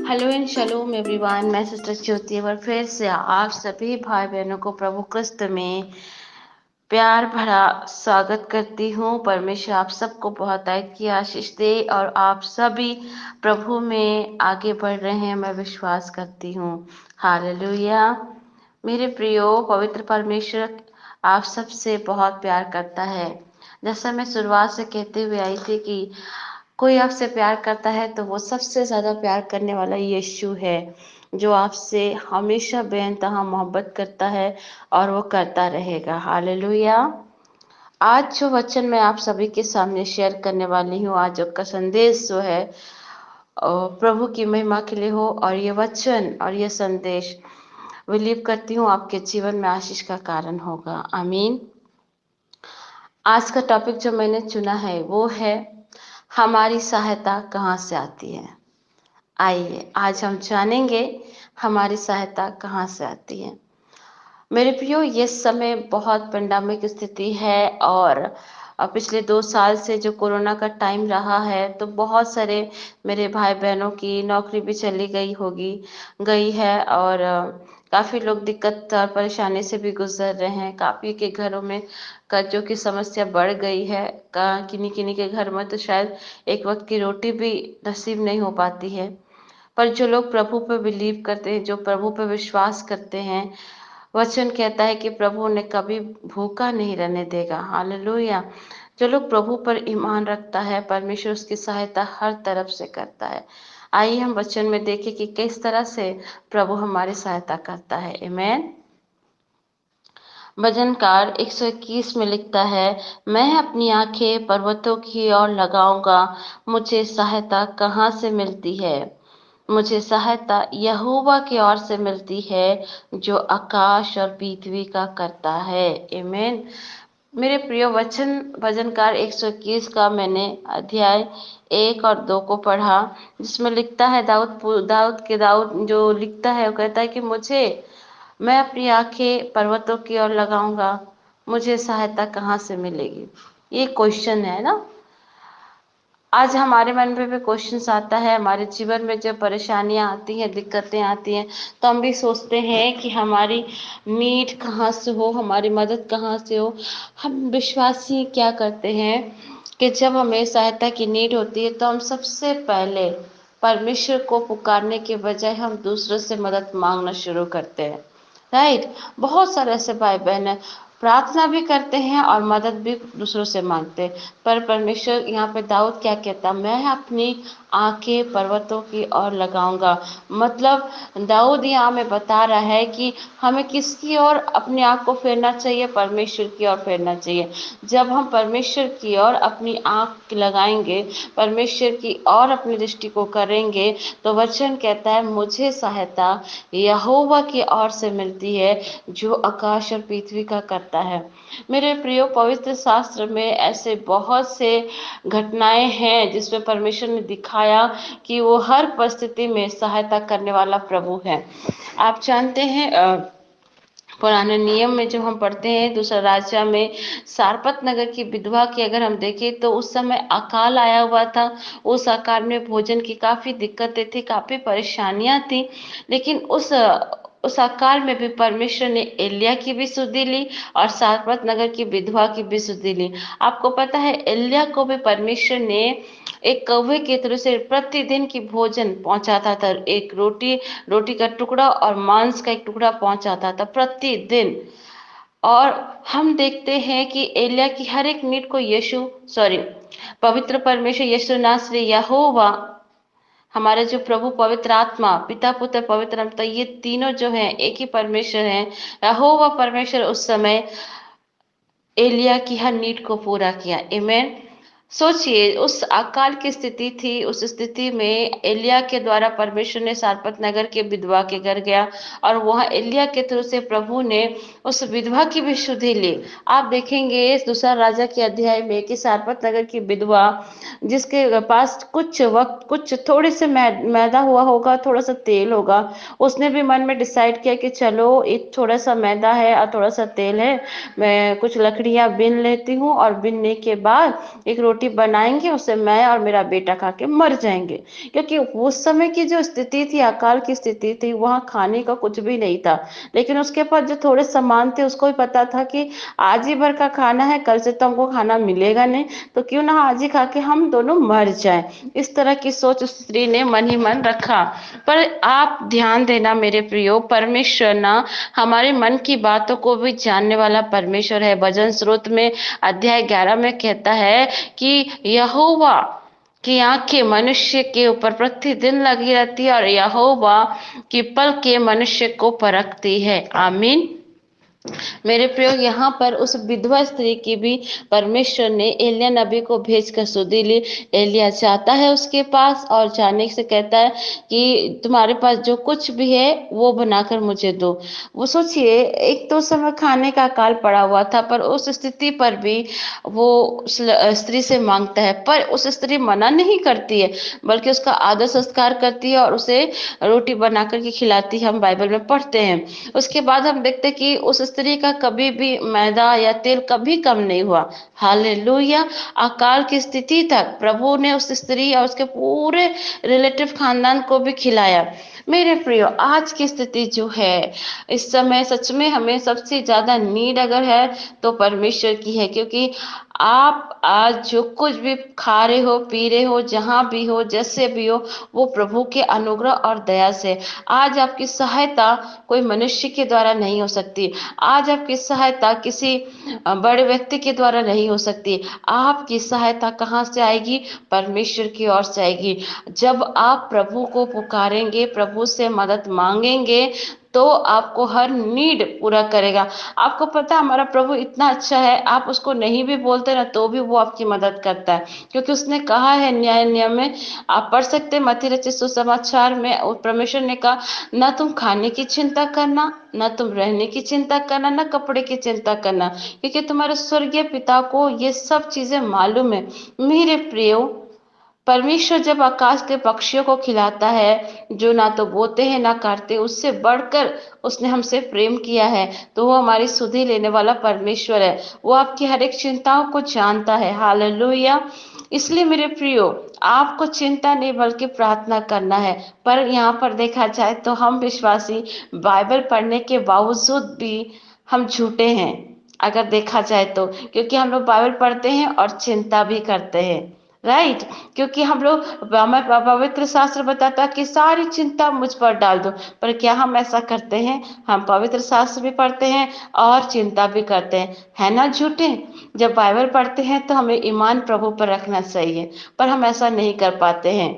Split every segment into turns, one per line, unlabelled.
Hello and shalom everyone. मैं sister Jyoti और फिर से आप सभी भाई बहनों को प्रभु क्रिस्त में प्यार भरा स्वागत करती हूँ। परमेश्वर आप सबको बहुत की आशीष दे और आप सभी प्रभु में आगे बढ़ रहे हैं, मैं विश्वास करती हूँ। हालेलुया। मेरे प्रियो, पवित्र परमेश्वर आप सबसे बहुत प्यार करता है। जैसा मैं शुरुआत से कहते हुए आई थी कि कोई आपसे प्यार करता है तो वो सबसे ज्यादा प्यार करने वाला यीशु है, जो आपसे हमेशा बेइंतहा मोहब्बत करता है और वो करता रहेगा। हालेलुया। आज जो वचन मैं आप सभी के सामने शेयर करने वाली हूँ, आज का संदेश जो है प्रभु की महिमा के लिए हो, और ये वचन और ये संदेश बिलीव करती हूँ आपके जीवन में आशीष का कारण होगा। आमीन। आज का टॉपिक जो मैंने चुना है वो है, हमारी सहायता कहाँ से आती है। आइए आज हम जानेंगे हमारी सहायता कहाँ से आती है। मेरे प्रियो, ये समय बहुत पेंडेमिक स्थिति है और पिछले 2 साल से जो कोरोना का टाइम रहा है, तो बहुत सारे मेरे भाई बहनों की नौकरी भी चली गई है और काफ़ी लोग दिक्कत और परेशानी से भी गुजर रहे हैं। काफ़ी के घरों में कर्जों की समस्या बढ़ गई है। किन्हीं किन्हीं के घर में तो शायद एक वक्त की रोटी भी नसीब नहीं हो पाती है। पर जो लोग प्रभु पर बिलीव करते हैं, जो प्रभु पर विश्वास करते हैं, वचन कहता है कि प्रभु उन्हें कभी भूखा नहीं रहने देगा। हालेलुया। जो लोग प्रभु पर ईमान रखता है, परमेश्वर उसकी सहायता हर तरफ से करता है। आइए हम वचन में देखें कि किस तरह से प्रभु हमारी सहायता करता है। आमीन। भजनकार 121 में लिखता है, मैं अपनी आंखें पर्वतों की ओर लगाऊंगा, मुझे सहायता कहाँ से मिलती है। मुझे सहायता यहोवा की ओर से मिलती है, जो आकाश और पृथ्वी का करता है। आमीन। मेरे प्रिय वचन, भजनकार 121 का मैंने अध्याय 1 और 2 को पढ़ा, जिसमें लिखता है, दाऊद जो लिखता है वो कहता है कि मैं अपनी आंखें पर्वतों की ओर लगाऊंगा, मुझे सहायता कहाँ से मिलेगी। ये क्वेश्चन है ना। आज हमारे मन में भी क्वेश्चन आता है। हमारे जीवन में जब परेशानियां आती हैं, दिक्कतें आती हैं, तो हम भी सोचते हैं कि हमारी नीड कहाँ से हो, हमारी मदद कहाँ से हो। हम विश्वासी क्या करते हैं कि जब हमें सहायता की नीड होती है तो हम सबसे पहले परमेश्वर को पुकारने के बजाय हम दूसरों से मदद मांगना शुरू करते हैं। राइट। बहुत सारे ऐसे भाई बहन है, प्रार्थना भी करते हैं और मदद भी दूसरों से मांगते हैं। पर परमेश्वर यहाँ पे दाऊद क्या कहता, मैं अपनी आंखें पर्वतों की ओर लगाऊंगा। मतलब दाऊद यहाँ में बता रहा है कि हमें किसकी ओर अपनी आंख को फेरना चाहिए, परमेश्वर की ओर फेरना चाहिए। जब हम परमेश्वर की ओर अपनी आंख लगाएंगे, परमेश्वर की ओर अपनी दृष्टि को करेंगे, तो वचन कहता है, मुझे सहायता यहोवा की ओर से मिलती है, जो आकाश और पृथ्वी का करता है। मेरे प्रियो, पवित्र शास्त्र में ऐसे बहुत से घटनाएं हैं जिसमें परमेश्वर ने दिखाया कि वो हर परिस्थिति में सहायता करने वाला प्रभु है। आप जानते हैं, पुराने नियम में जो हम पढ़ते हैं, दूसरा राजा में सारपत नगर की विधवा की अगर हम देखें तो उस समय अकाल आया हुआ था। उस अकाल में भोजन की काफी दिक्कतें थी, काफी परेशानियां थी। लेकिन उस अकाल में भी परमेश्वर ने एलिया की भी सुधि ली और सारपत नगर की विधवा की भी सुधि ली। आपको पता है, एलिया को भी परमेश्वर ने एक कौवे के थ्रू से प्रतिदिन की भोजन पहुंचाता था। एक रोटी का टुकड़ा और मांस का एक टुकड़ा पहुंचाता था प्रतिदिन। और हम देखते हैं कि एलिया की हर एक नीड को पवित्र परमेश्वर यीशु नासरी यहोवा, हमारे जो प्रभु पवित्र आत्मा, पिता पुत्र पवित्र आत्मा, ये तीनों जो हैं एक ही परमेश्वर हैं। यहोवा परमेश्वर उस समय एलिया की हर नीड को पूरा किया। आमीन। सोचिए, उस अकाल की स्थिति थी, उस स्थिति में एलिया के द्वारा परमेश्वर ने सारपत नगर के विधवा के घर गया और वहां एलिया के थ्रू से प्रभु ने उस विधवा की भी शुद्धि ली। आप देखेंगे इस दूसरा राजा के अध्याय में कि सारपत नगर की विधवा, जिसके पास कुछ थोड़े से मैदा हुआ होगा, थोड़ा सा तेल होगा, उसने भी मन में डिसाइड किया कि चलो, एक थोड़ा सा मैदा है और थोड़ा सा तेल है, मैं कुछ लकड़ियां बीन लेती हूँ और बीनने के बाद एक रोटी बनाएंगे, उसे मैं और मेरा बेटा खा के मर जाएंगे। क्योंकि उस समय की जो स्थिति थी, अकाल की स्थिति थी, वहां खाने का कुछ भी नहीं था। लेकिन उसके पास जो थोड़े सामान थे, उसको भी पता था कि आज ही भर का खाना है, कल से तो हमको खाना मिलेगा नहीं, तो क्यों ना आज ही खा के हम दोनों मर जाएं। इस तरह की सोच उस स्त्री ने मन ही मन रखा। पर आप ध्यान देना मेरे प्रियो, परमेश्वर ना हमारे मन की बातों को भी जानने वाला परमेश्वर है। भजन स्रोत में अध्याय 11 में कहता है कि यहोवा की आंखें मनुष्य के ऊपर प्रतिदिन लगी रहती है, और यहोवा की पलकें मनुष्य को परखती है। आमीन। मेरे प्रियो, यहाँ पर उस विधवा स्त्री की भी परमेश्वर ने एलिय्याह नबी को भेजकर सुधि ली। एलिय्याह जाता है उसके पास और जाने से कहता है कि तुम्हारे पास जो कुछ भी है वो बनाकर मुझे दो। वो सोचिए, एक तो समय खाने का काल पड़ा हुआ था, पर उस स्थिति पर भी वो स्त्री से मांगता है, पर उस स्त्री मना नहीं करती है, बल्कि उसका आदर सत्कार करती है और उसे रोटी बना करके खिलाती है। हम बाइबल में पढ़ते हैं। उसके बाद हम देखते हैं कि उस स्त्री का कभी भी मैदा या तेल कभी कम नहीं हुआ। हालेलुया। अकाल की स्थिति तक प्रभु ने उस स्त्री और उसके पूरे रिलेटिव खानदान को भी खिलाया। मेरे प्रियो, आज की स्थिति जो है, इस समय सच में हमें सबसे ज्यादा नीड अगर है तो परमेश्वर की है। क्योंकि आप आज जो कुछ भी खा रहे हो, पी रहे हो, जहां भी हो, जैसे भी हो, वो प्रभु के अनुग्रह और दया से। आज आपकी सहायता कोई मनुष्य के द्वारा नहीं हो सकती। आज आपकी सहायता किसी बड़े व्यक्ति के द्वारा नहीं हो सकती। आपकी सहायता कहाँ से आएगी? परमेश्वर की ओर से आएगी। जब आप प्रभु को पुकारेंगे, प्रभु से मदद मांगेंगे, तो आपको हर नीड पूरा करेगा। आपको पता है, हमारा प्रभु इतना अच्छा है, आप उसको नहीं भी बोलते ना तो भी वो आपकी मदद करता है। क्योंकि उसने कहा है न्याय नियम में, आप पढ़ सकते हैं मत्ती रचित सुसमाचार में, और परमेश्वर ने कहा, ना तुम खाने की चिंता करना, ना तुम रहने की चिंता करना, ना कपड़े की चिंता करना, क्योंकि तुम्हारे स्वर्गीय पिता को ये सब चीजें मालूम है। मेरे प्रियो, परमेश्वर जब आकाश के पक्षियों को खिलाता है, जो ना तो बोते हैं ना काटते, उससे बढ़कर उसने हमसे प्रेम किया है, तो वो हमारी सुधि लेने वाला परमेश्वर है। वो आपकी हर एक चिंताओं को जानता है। हालेलुया। इसलिए मेरे प्रियो, आपको चिंता नहीं बल्कि प्रार्थना करना है। पर यहाँ पर देखा जाए तो हम विश्वासी बाइबल पढ़ने के बावजूद भी हम झूठे हैं, अगर देखा जाए तो। क्योंकि हम लोग बाइबल पढ़ते हैं और चिंता भी करते हैं, राइट। क्योंकि हम लोग, हमें पवित्र शास्त्र बताता है कि सारी चिंता मुझ पर डाल दो। पर क्या हम ऐसा करते हैं? हम पवित्र शास्त्र भी पढ़ते हैं और चिंता भी करते हैं, है ना झूठे? जब बाइबल पढ़ते हैं तो हमें ईमान प्रभु पर रखना चाहिए, पर हम ऐसा नहीं कर पाते हैं।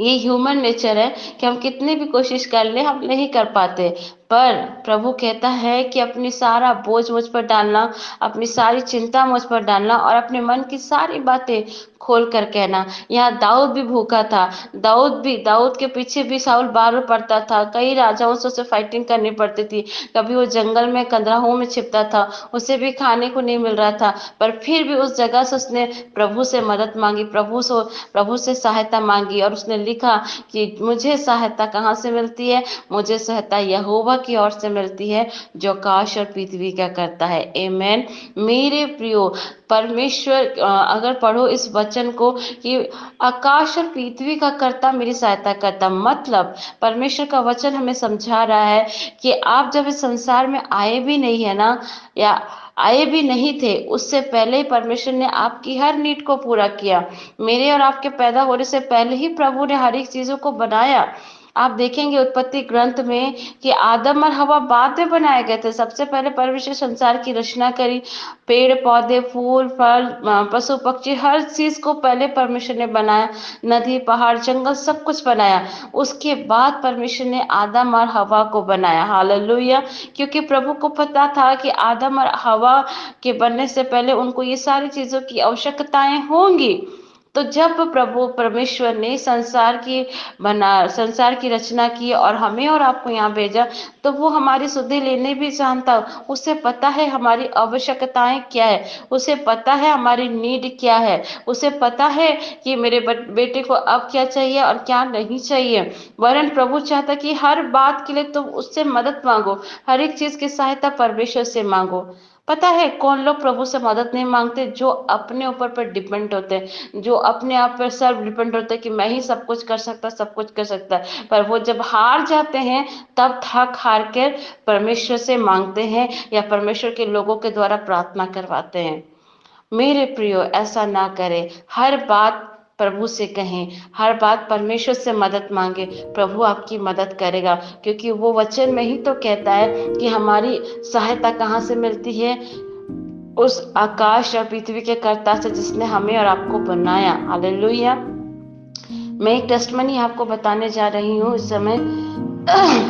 ये ह्यूमन नेचर है कि हम कितनी भी कोशिश कर ले, हम नहीं कर पाते। पर प्रभु कहता है कि अपनी सारा बोझ मुझ पर डालना, अपनी सारी चिंता मुझ पर डालना, और अपने मन की सारी बातें खोल कर कहना। यहाँ दाऊद भी भूखा था। दाऊद के पीछे भी साउल बार बार पड़ता था, कई राजाओं से उसे फाइटिंग करनी पड़ती थी। कभी वो जंगल में कंदराहों में छिपता था, उसे भी खाने को नहीं मिल रहा था, पर फिर भी उस जगह से उसने प्रभु से मदद मांगी, प्रभु से सहायता मांगी, और उसने लिखा कि मुझे सहायता कहाँ से मिलती है? मुझे सहायता यहोवा की ओर से मिलती है, जो आकाश और पृथ्वी का करता है। आमेन। मेरे प्रियो, परमेश्वर, अगर पढ़ो इस वचन को कि आकाश और पृथ्वी का कर्ता मेरी सहायता करता, मतलब परमेश्वर का वचन हमें समझा रहा है कि आप जब इस संसार में आए भी नहीं है ना, या आए भी नहीं थे, उससे पहले ही परमेश्वर ने आपकी हर नीड को पूरा किया। मेरे और आपके पैदा होने से पहले ही प्रभु ने हर एक चीजों को बनाया। आप देखेंगे उत्पत्ति ग्रंथ में कि आदम और हवा बाद में बनाए गए थे। सबसे पहले परमेश्वर संसार की रचना करी, पेड़ पौधे, फूल फल, पशु पक्षी, हर चीज को पहले परमेश्वर ने बनाया। नदी पहाड़ जंगल सब कुछ बनाया। उसके बाद परमेश्वर ने आदम और हवा को बनाया। हालेलुया। क्योंकि प्रभु को पता था कि आदम और हवा के बनने से पहले उनको ये सारी चीजों की आवश्यकताएं होंगी। तो जब प्रभु परमेश्वर ने संसार की रचना की और हमें और आपको यहाँ भेजा, तो वो हमारी सुधि लेने भी जानता। उसे पता है हमारी आवश्यकताएं क्या है, उसे पता है हमारी नीड क्या है, उसे पता है कि मेरे बेटे को अब क्या चाहिए और क्या नहीं चाहिए। वरन प्रभु चाहता कि हर बात के लिए तुम उससे मदद मांगो, हर एक चीज की सहायता परमेश्वर से मांगो। पता है कौन लोग प्रभु से मदद नहीं मांगते? जो अपने ऊपर पर डिपेंड होते हैं, जो अपने आप पर सेल्फ डिपेंड होते हैं कि मैं ही सब कुछ कर सकता, सब कुछ कर सकता। पर वो जब हार जाते हैं, तब थक हार कर परमेश्वर से मांगते हैं या परमेश्वर के लोगों के द्वारा प्रार्थना करवाते हैं। मेरे प्रियो, ऐसा ना करें। हर बात प्रभु से कहें, हर बात परमेश्वर से मदद मांगे। प्रभु आपकी मदद करेगा, क्योंकि वो वचन में ही तो कहता है कि हमारी सहायता कहाँ से मिलती है? उस आकाश और पृथ्वी के कर्ता से, जिसने हमें और आपको बनाया। हालेलुया। मैं एक टेस्टमनी आपको बताने जा रही हूँ इस समय।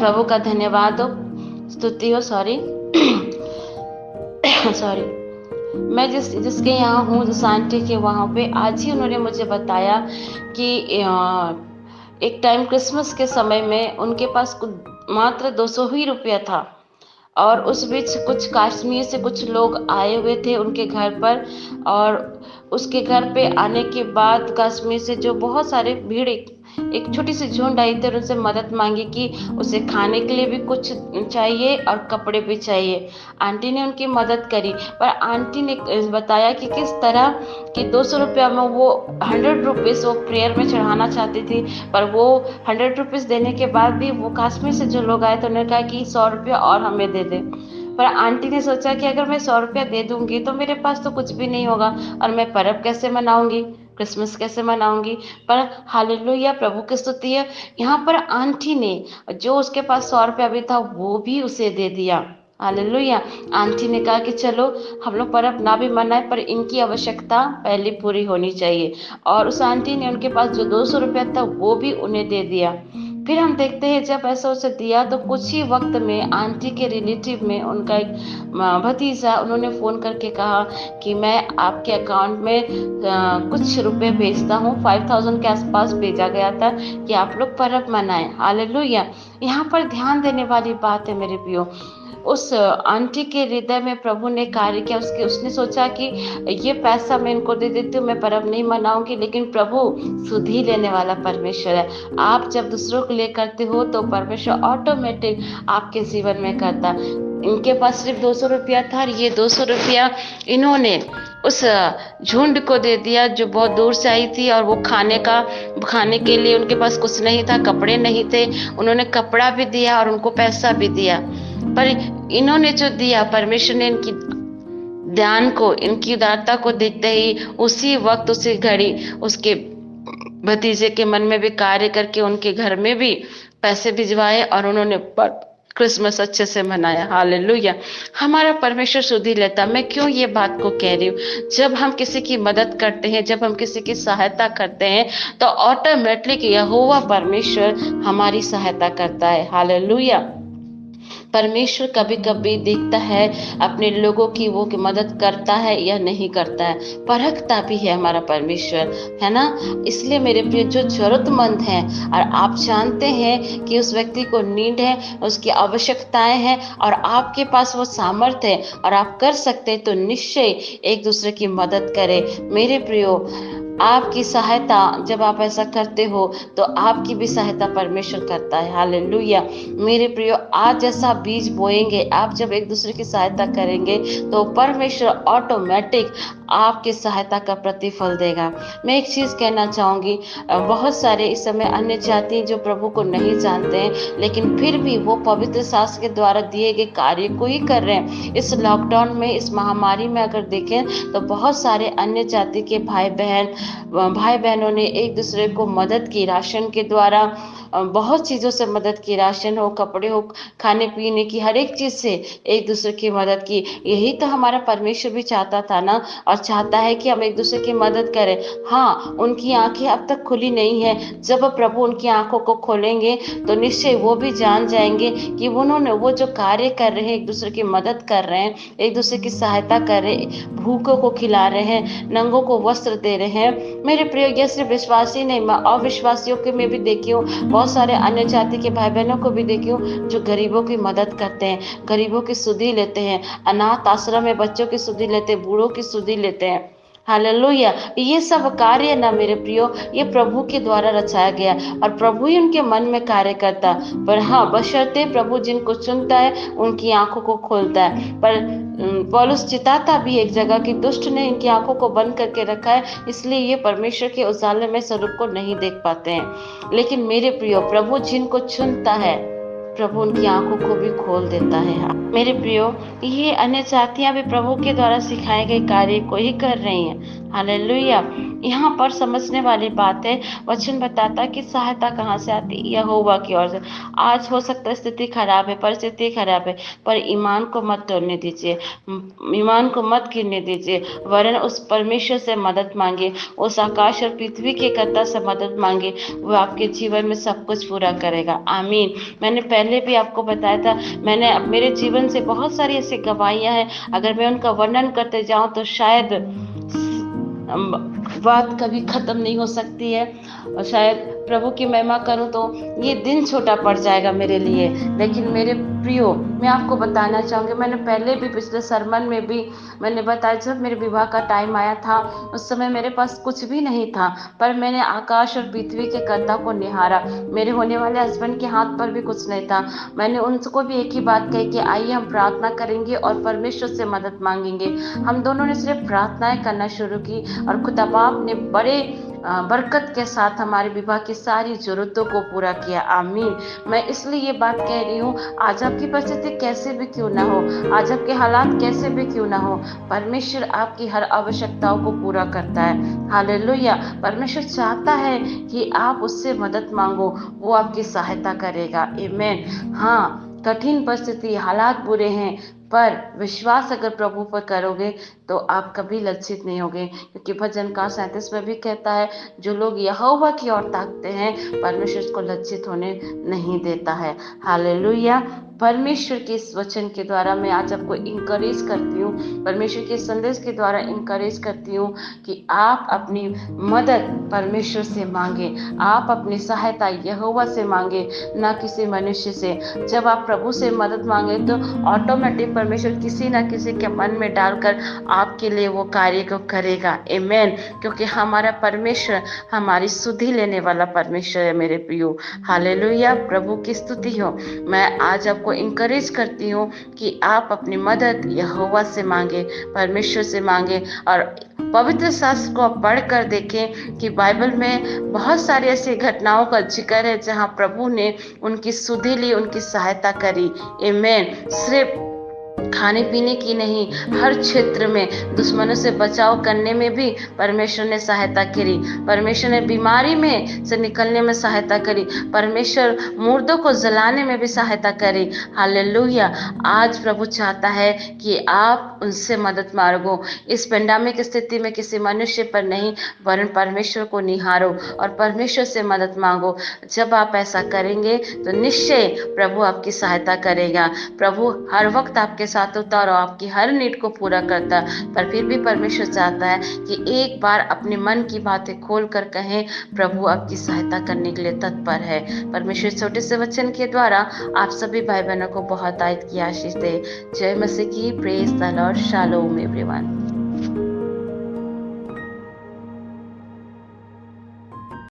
प्रभु का धन्यवाद हो, स्तुति हो, सॉरी सॉरी। मैं जिसके यहाँ हूँ, जिस आंटी के वहाँ पे, आज ही उन्होंने मुझे बताया कि एक टाइम क्रिसमस के समय में उनके पास मात्र 200 ही रुपया था, और उस बीच कुछ कश्मीर से कुछ लोग आए हुए थे उनके घर पर। और उसके घर पे आने के बाद कश्मीर से जो बहुत सारे भीड़, एक छोटी सी झुंड आई थी और उनसे मदद मांगी कि उसे खाने के लिए भी कुछ चाहिए और कपड़े भी चाहिए। आंटी ने उनकी मदद करी, पर आंटी ने बताया कि किस तरह कि 200 रुपया में वो 100 रुपीज़ वो प्रेयर में चढ़ाना चाहती थी। पर वो 100 रुपीज़ देने के बाद भी वो कश्मीर से जो लोग आए थे उन्होंने कहा कि 100 रुपया और हमें दे दे। पर आंटी ने सोचा कि अगर मैं 100 रुपया दे दूंगी तो मेरे पास तो कुछ भी नहीं होगा, और मैं पर्व कैसे मनाऊंगी, क्रिसमस कैसे मनाऊंगी। पर हालेलुया, प्रभु की स्तुति है। यहाँ पर आंटी ने जो उसके पास 100 रुपया भी था वो भी उसे दे दिया। हालेलुया। आंटी ने कहा कि चलो हम लोग पर्व ना भी मनाए, पर इनकी आवश्यकता पहले पूरी होनी चाहिए। और उस आंटी ने उनके पास जो 200 रुपया था वो भी उन्हें दे दिया। फिर हम देखते हैं जब ऐसा उसे दिया तो कुछ ही वक्त में आंटी के रिलेटिव में उनका एक भतीजा, उन्होंने फ़ोन करके कहा कि मैं आपके अकाउंट में कुछ रुपए भेजता हूँ। 5000 के आसपास भेजा गया था कि आप लोग पर्व मनाएं। हालेलुया। यहाँ पर ध्यान देने वाली बात है मेरे प्रियो, उस आंटी के हृदय में प्रभु ने कार्य किया। उसने सोचा कि ये पैसा मैं इनको दे देती हूँ, मैं पर्व नहीं मनाऊंगी, लेकिन प्रभु सुध ही लेने वाला परमेश्वर है। आप जब दूसरों के लिए करते हो तो परमेश्वर ऑटोमेटिक आपके जीवन में करता। इनके पास सिर्फ 200 रुपया था, और ये 200 रुपया इन्होंने उस झुंड को दे दिया जो बहुत दूर से आई थी। और वो खाने के लिए उनके पास कुछ नहीं था, कपड़े नहीं थे। उन्होंने कपड़ा भी दिया और उनको पैसा भी दिया। पर इन्होंने जो दिया, परमेश्वर ने इनकी ध्यान को, इनकी उदारता को देखते ही उसी वक्त, उसी घड़ी उसके भतीजे के मन में भी कार्य करके उनके घर में भी पैसे भिजवाए, और उन्होंने क्रिसमस अच्छे से मनाया। हालेलुया। हमारा परमेश्वर सुध ही लेता। मैं क्यों ये बात को कह रही हूँ? जब हम किसी की मदद करते हैं, जब हम किसी की सहायता करते हैं, तो ऑटोमेटिक यहोवा परमेश्वर हमारी सहायता करता है। हालेलुया। परमेश्वर कभी कभी देखता है अपने लोगों की, वो की मदद करता है या नहीं करता है, परखता भी है हमारा परमेश्वर, है ना। इसलिए मेरे प्रिय, जो जरूरतमंद हैं और आप जानते हैं कि उस व्यक्ति को नीड है, उसकी आवश्यकताएं हैं, और आपके पास वो सामर्थ्य है और आप कर सकते हैं, तो निश्चय एक दूसरे की मदद करें। मेरे प्रियो, आपकी सहायता, जब आप ऐसा करते हो तो आपकी भी सहायता परमेश्वर करता है। हालेलुया। मेरे प्रियो, आज जैसा बीज बोएंगे, आप जब एक दूसरे की सहायता करेंगे तो परमेश्वर ऑटोमेटिक आपकी सहायता का प्रतिफल देगा। मैं एक चीज कहना चाहूंगी, बहुत सारे इस समय अन्य जाति जो प्रभु को नहीं जानते हैं, लेकिन फिर भी वो पवित्र शास्त्र के द्वारा दिए गए कार्य को ही कर रहे हैं। इस लॉकडाउन में, इस महामारी में अगर देखें तो बहुत सारे अन्य जाति के भाई बहनों ने एक दूसरे को मदद की, राशन के द्वारा बहुत चीज़ों से मदद की। राशन हो, कपड़े हो, खाने पीने की हर एक चीज़ से एक दूसरे की मदद की। यही तो हमारा परमेश्वर भी चाहता था ना, और चाहता है कि हम एक दूसरे की मदद करें। हाँ, उनकी आंखें अब तक खुली नहीं है। जब प्रभु उनकी आंखों को खोलेंगे तो निश्चय वो भी जान जाएंगे कि उन्होंने वो जो कार्य कर रहे हैं, एक दूसरे की मदद कर रहे हैं, एक दूसरे की सहायता कर रहे हैं, भूखों को खिला रहे हैं, नंगों को वस्त्र दे रहे हैं। मेरे प्रिय, ये सिर्फ विश्वासी नहीं, मैं अविश्वासियों के में भी देखी हूँ, बहुत सारे अन्य जाति के भाई बहनों को भी देखी हूँ जो गरीबों की मदद करते हैं, गरीबों की सुधि लेते हैं, अनाथ आश्रम में बच्चों की सुधि लेते हैं, बूढ़ों की सुधि लेते हैं। हालेलुया। ये सब कार्य ना मेरे प्रियो, ये प्रभु के द्वारा रचाया गया और प्रभु ही उनके मन में कार्य करता। पर हाँ, बशर्ते प्रभु जिनको चुनता है उनकी आंखों को खोलता है। पर पौलुस चिताता भी एक जगह कि दुष्ट ने इनकी आंखों को बंद करके रखा है, इसलिए ये परमेश्वर के उजाले में स्वरूप को नहीं देख पाते हैं। लेकिन मेरे प्रियो, प्रभु जिनको चुनता है प्रभु उनकी आंखों को भी खोल देता है। मेरे प्रियो, ये अन्य जातियां भी प्रभु के द्वारा सिखाए गए कार्य को ही कर रही हैं। हालेलुया। यहाँ पर समझने वाली बात है, वचन बताता कि सहायता कहाँ से आती है, यहोवा की ओर से। आज हो सकता है स्थिति खराब है, परिस्थिति खराब है, पर ईमान को मत तोड़ने दीजिए, ईमान को मत गिरने दीजिए, वरन उस परमेश्वर से मदद मांगे, उस आकाश और पृथ्वी के कर्ता से मदद मांगे। वो आपके जीवन में सब कुछ पूरा करेगा। आमीन। मैंने पहले भी आपको बताया था, मैंने मेरे जीवन से बहुत सारी ऐसी गवाहियां हैं, अगर मैं उनका वर्णन करते जाऊं तो शायद बात कभी खत्म नहीं हो सकती है, और शायद प्रभु की महिमा करूं तो ये दिन छोटा पड़ जाएगा मेरे लिए। लेकिन मेरे प्रियो, मैं आपको बताना चाहूंगी, मैंने पहले भी पिछले सरमन में भी मैंने बताया, जब मेरे विवाह का टाइम आया था उस समय मेरे पास कुछ भी नहीं था, पर मैंने आकाश और पृथ्वी के कर्ता को निहारा। मेरे होने वाले हस्बैंड के हाथ पर भी कुछ नहीं था। मैंने उनको भी एक ही बात कही कि आइए हम प्रार्थना करेंगे और परमेश्वर से मदद मांगेंगे। हम दोनों ने सिर्फ प्रार्थनाएं करना शुरू की और खुदा बाप ने बड़े बरकत के साथ हमारे विवाह की सारी जरूरतों को पूरा किया। आमीन। मैं इसलिए ये बात कह रही हूँ, आज आपकी परिस्थिति कैसे भी क्यों ना हो, आज आपके हालात कैसे भी क्यों ना हो, परमेश्वर आपकी हर आवश्यकताओं को पूरा करता है। हालेलुया। परमेश्वर चाहता है कि आप उससे मदद मांगो, वो आपकी सहायता करेगा। आमीन। हाँ, कठिन परिस्थिति, हालात बुरे हैं, पर विश्वास अगर प्रभु पर करोगे तो आप कभी लज्जित नहीं होगे, क्योंकि भजन का 37 में भी कहता है, जो लोग यहोवा की ओर ताकते हैं परमेश्वर उसको लज्जित होने नहीं देता है। हालेलुया। परमेश्वर के इस वचन के द्वारा मैं आज आपको इंकरेज करती हूँ, परमेश्वर के संदेश के द्वारा इंकरेज करती हूँ कि आप अपनी मदद परमेश्वर से मांगे, आप अपनी सहायता यहोवा से मांगे, ना किसी मनुष्य से। जब आप प्रभु से मदद मांगे तो ऑटोमेटिक परमेश्वर किसी ना किसी के मन में डालकर आपके लिए वो कार्य को करेगा। आमीन। क्योंकि हमारा परमेश्वर हमारी सुधि लेने वाला परमेश्वर है मेरे प्रियो। हालेलुया। प्रभु की स्तुति हो। मैं आज आपको इंकरेज करती हूँ कि आप अपनी मदद यहोवा से मांगे, परमेश्वर से मांगे। और पवित्र शास्त्र को पढ़कर देखें कि बाइबल में बहुत सारी ऐसी घटनाओं का जिक्र है जहां प्रभु ने उनकी सुधि ली, उनकी सहायता करी। आमीन। सिर्फ खाने पीने की नहीं, हर क्षेत्र में दुश्मनों से बचाव करने में भी परमेश्वर ने सहायता करी। परमेश्वर ने बीमारी में से निकलने में सहायता करी। परमेश्वर मुर्दों को जलाने में भी सहायता करी। हालेलुया। आज प्रभु चाहता है कि आप उनसे मदद मांगो। इस पेंडेमिक स्थिति में किसी मनुष्य पर नहीं, वरन परमेश्वर को निहारो और परमेश्वर से मदद मांगो। जब आप ऐसा करेंगे तो निश्चय प्रभु आपकी सहायता करेगा। प्रभु हर वक्त आपके साथ होता और आपकी हर नीड को पूरा करता। पर फिर भी परमेश्वर चाहता है कि एक बार अपने मन की बातें खोल कर कहें, प्रभु आपकी सहायता करने के लिए तत्पर है। परमेश्वर छोटे से वचन के द्वारा आप सभी भाई बहनों को बहुत आयत की आशीष दे। जय मसीह की। Praise the Lord. Shalom everyone.